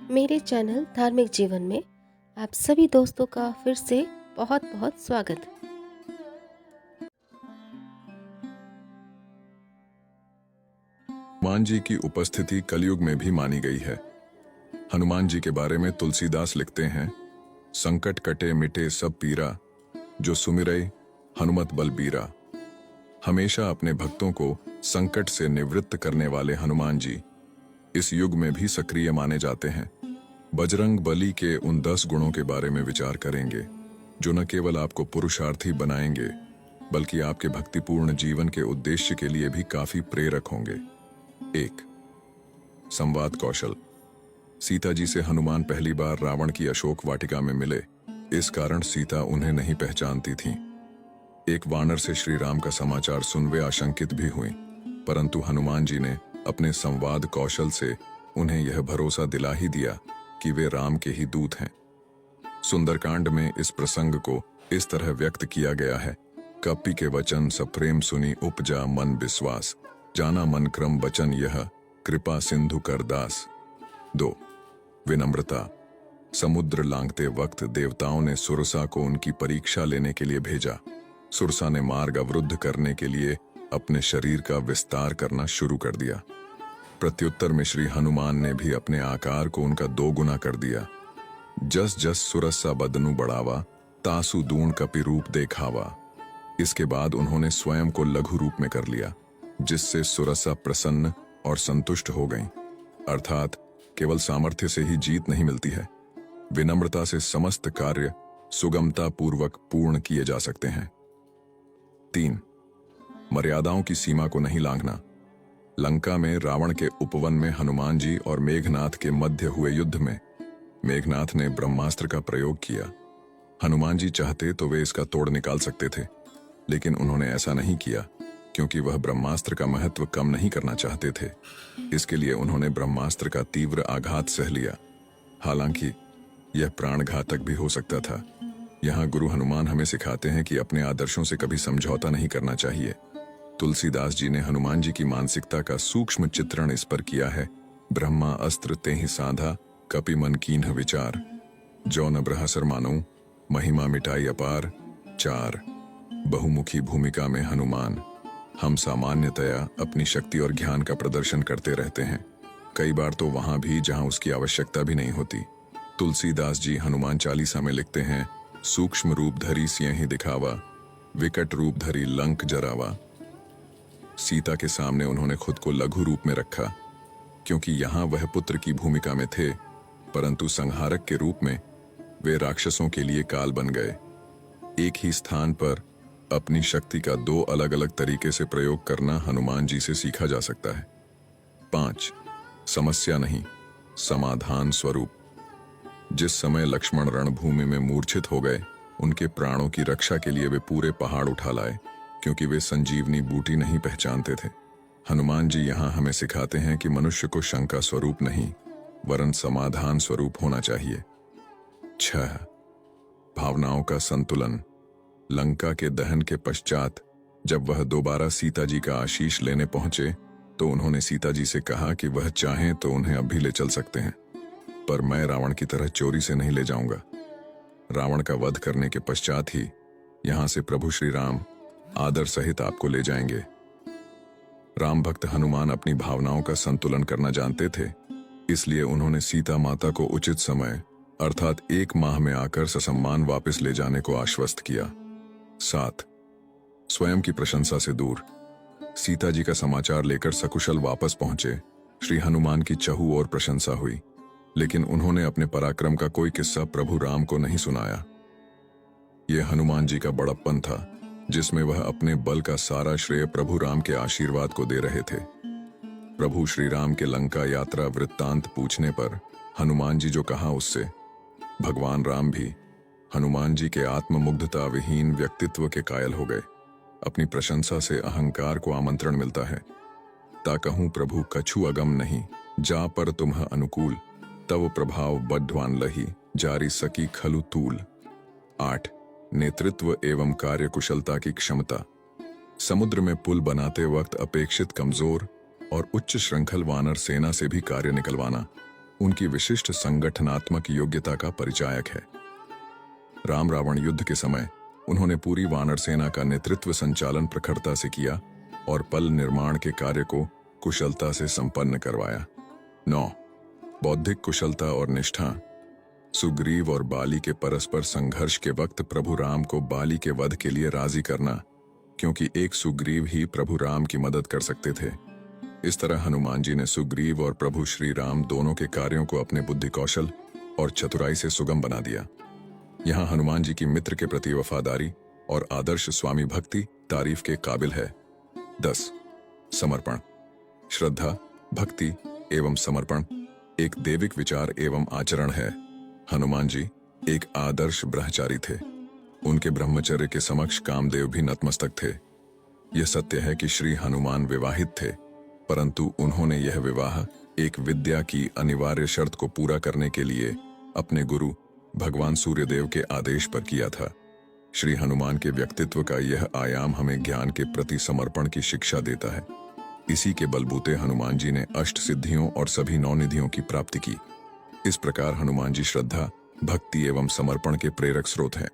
मेरे चैनल धार्मिक जीवन में आप सभी दोस्तों का फिर से बहुत बहुत स्वागत है। हनुमान जी की उपस्थिति कलयुग में भी मानी गई है। हनुमान जी के बारे में तुलसीदास लिखते हैं, संकट कटे मिटे सब पीरा, जो सुमिरै हनुमत बलबीरा। हमेशा अपने भक्तों को संकट से निवृत्त करने वाले हनुमान जी इस युग में भी सक्रिय माने जाते हैं। बजरंग बली के उन 10 गुणों के बारे में विचार करेंगे जो न केवल आपको पुरुषार्थी बनाएंगे बल्कि आपके भक्तिपूर्ण जीवन के उद्देश्य के लिए भी काफी प्रेरक होंगे। 1. संवाद कौशल। सीता जी से हनुमान पहली बार रावण की अशोक वाटिका में मिले, इस कारण सीता उन्हें नहीं पहचानती थीं। एक वानर से श्री राम का समाचार सुन वे आशंकित भी हुईं, परंतु हनुमान जी ने अपने संवाद कौशल से उन्हें यह भरोसा दिला ही दिया कि वे राम के ही दूत हैं। सुंदरकांड में इस प्रसंग को इस तरह व्यक्त किया गया है, कपि के वचन सब प्रेम सुनी उपजा मन विश्वास, जाना मन क्रम बचन यह कृपा सिंधु कर दास। 2. विनम्रता। समुद्र लांघते वक्त देवताओं ने सुरसा को उनकी परीक्षा लेने के लिए भेजा। सुरसा ने मार्ग अवरुद्ध करने के लिए अपने शरीर का विस्तार करना शुरू कर दिया। प्रत्युत्तर में श्री हनुमान ने भी अपने आकार को उनका 2 गुना कर दिया। जस जस सुरसा बदनु बढ़ावा, तासु दूण कपि रूप देखावा। इसके बाद उन्होंने स्वयं को लघु रूप में कर लिया, जिससे सुरसा प्रसन्न और संतुष्ट हो गईं। अर्थात केवल सामर्थ्य से ही जीत नहीं मिलती है, विनम्रता से समस्त कार्य सुगमता पूर्वक पूर्ण किए जा सकते हैं। 3. मर्यादाओं की सीमा को नहीं लांघना। लंका में रावण के उपवन में हनुमान जी और मेघनाथ के मध्य हुए युद्ध में मेघनाथ ने ब्रह्मास्त्र का प्रयोग किया। हनुमान जी चाहते तो वे इसका तोड़ निकाल सकते थे, लेकिन उन्होंने ऐसा नहीं किया क्योंकि वह ब्रह्मास्त्र का महत्व कम नहीं करना चाहते थे। इसके लिए उन्होंने ब्रह्मास्त्र का तीव्र आघात सह लिया, हालांकि यह प्राणघातक भी हो सकता था। यहाँ गुरु हनुमान हमें सिखाते हैं कि अपने आदर्शों से कभी समझौता नहीं करना चाहिए। तुलसीदास जी ने हनुमान जी की मानसिकता का सूक्ष्म चित्रण इस पर किया है, ब्रह्मा अस्त्र तेहि साधा, कपि मन कीन्ह विचार, जो न ब्रहसर मानो महिमा मिटाई अपार। 4. बहुमुखी भूमिका में हनुमान। हम सामान्यतया अपनी शक्ति और ज्ञान का प्रदर्शन करते रहते हैं, कई बार तो वहां भी जहां उसकी आवश्यकता भी नहीं होती। तुलसीदास जी हनुमान चालीसा में लिखते हैं, सूक्ष्म रूप धरी सियहि दिखावा, विकट रूप धरी लंक जरावा। सीता के सामने उन्होंने खुद को लघु रूप में रखा क्योंकि यहां वह पुत्र की भूमिका में थे, परंतु संहारक के रूप में वे राक्षसों के लिए काल बन गए। एक ही स्थान पर अपनी शक्ति का 2 अलग अलग तरीके से प्रयोग करना हनुमान जी से सीखा जा सकता है। 5. समस्या नहीं, समाधान स्वरूप। जिस समय लक्ष्मण रणभूमि में मूर्छित हो गए, उनके प्राणों की रक्षा के लिए वे पूरे पहाड़ उठा लाए, क्योंकि वे संजीवनी बूटी नहीं पहचानते थे। हनुमान जी यहाँ हमें सिखाते हैं कि मनुष्य को शंका स्वरूप नहीं वरन समाधान स्वरूप होना चाहिए। 6. भावनाओं का संतुलन। लंका के दहन के पश्चात जब वह दोबारा सीता जी का आशीष लेने पहुंचे तो उन्होंने सीता जी से कहा कि वह चाहें तो उन्हें अब भी ले चल सकते हैं, पर मैं रावण की तरह चोरी से नहीं ले जाऊंगा। रावण का वध करने के पश्चात ही यहां से प्रभु श्री राम आदर सहित आपको ले जाएंगे। राम भक्त हनुमान अपनी भावनाओं का संतुलन करना जानते थे, इसलिए उन्होंने सीता माता को उचित समय अर्थात 1 माह में आकर ससम्मान वापस ले जाने को आश्वस्त किया। 7. स्वयं की प्रशंसा से दूर। सीता जी का समाचार लेकर सकुशल वापस पहुंचे श्री हनुमान की चहु और प्रशंसा हुई, लेकिन उन्होंने अपने पराक्रम का कोई किस्सा प्रभु राम को नहीं सुनाया। यह हनुमान जी का बड़प्पन था, जिसमें वह अपने बल का सारा श्रेय प्रभु राम के आशीर्वाद को दे रहे थे। प्रभु श्री राम के लंका यात्रा वृत्तांत पूछने पर हनुमान जी जो कहा उससे भगवान राम भी हनुमान जी के आत्ममुग्धता विहीन व्यक्तित्व के कायल हो गए। अपनी प्रशंसा से अहंकार को आमंत्रण मिलता है। ता कहूं प्रभु कछु अगम नहीं, जा पर तुम्ह अनुकूल, तव प्रभाव बड्ढवान लही, जारी सकी खलु तूल। 8. नेतृत्व एवं कार्यकुशलता की क्षमता। समुद्र में पुल बनाते वक्त अपेक्षित कमजोर और उच्च श्रृंखल वानर सेना से भी कार्य निकलवाना उनकी विशिष्ट संगठनात्मक योग्यता का परिचायक है। राम रावण युद्ध के समय उन्होंने पूरी वानर सेना का नेतृत्व संचालन प्रखरता से किया और पल निर्माण के कार्य को कुशलता से संपन्न करवाया। 9. बौद्धिक कुशलता और निष्ठा। सुग्रीव और बाली के परस्पर संघर्ष के वक्त प्रभु राम को बाली के वध के लिए राजी करना, क्योंकि एक सुग्रीव ही प्रभु राम की मदद कर सकते थे। इस तरह हनुमान जी ने सुग्रीव और प्रभु श्री राम दोनों के कार्यों को अपने बुद्धि कौशल और चतुराई से सुगम बना दिया। यहाँ हनुमान जी की मित्र के प्रति वफादारी और आदर्श स्वामी भक्ति तारीफ के काबिल है। 10. समर्पण। श्रद्धा, भक्ति एवं समर्पण एक दैविक विचार एवं आचरण है। हनुमान जी एक आदर्श ब्रह्मचारी थे। उनके ब्रह्मचर्य के समक्ष कामदेव भी नतमस्तक थे। यह सत्य है कि श्री हनुमान विवाहित थे, परंतु उन्होंने यह विवाह एक विद्या की अनिवार्य शर्त को पूरा करने के लिए अपने गुरु भगवान सूर्यदेव के आदेश पर किया था। श्री हनुमान के व्यक्तित्व का यह आयाम हमें ज्ञान के प्रति समर्पण की शिक्षा देता है। इसी के बलबूते हनुमान जी ने अष्ट सिद्धियों और सभी 9 निधियों की प्राप्ति की। इस प्रकार हनुमान जी श्रद्धा, भक्ति एवं समर्पण के प्रेरक स्रोत हैं।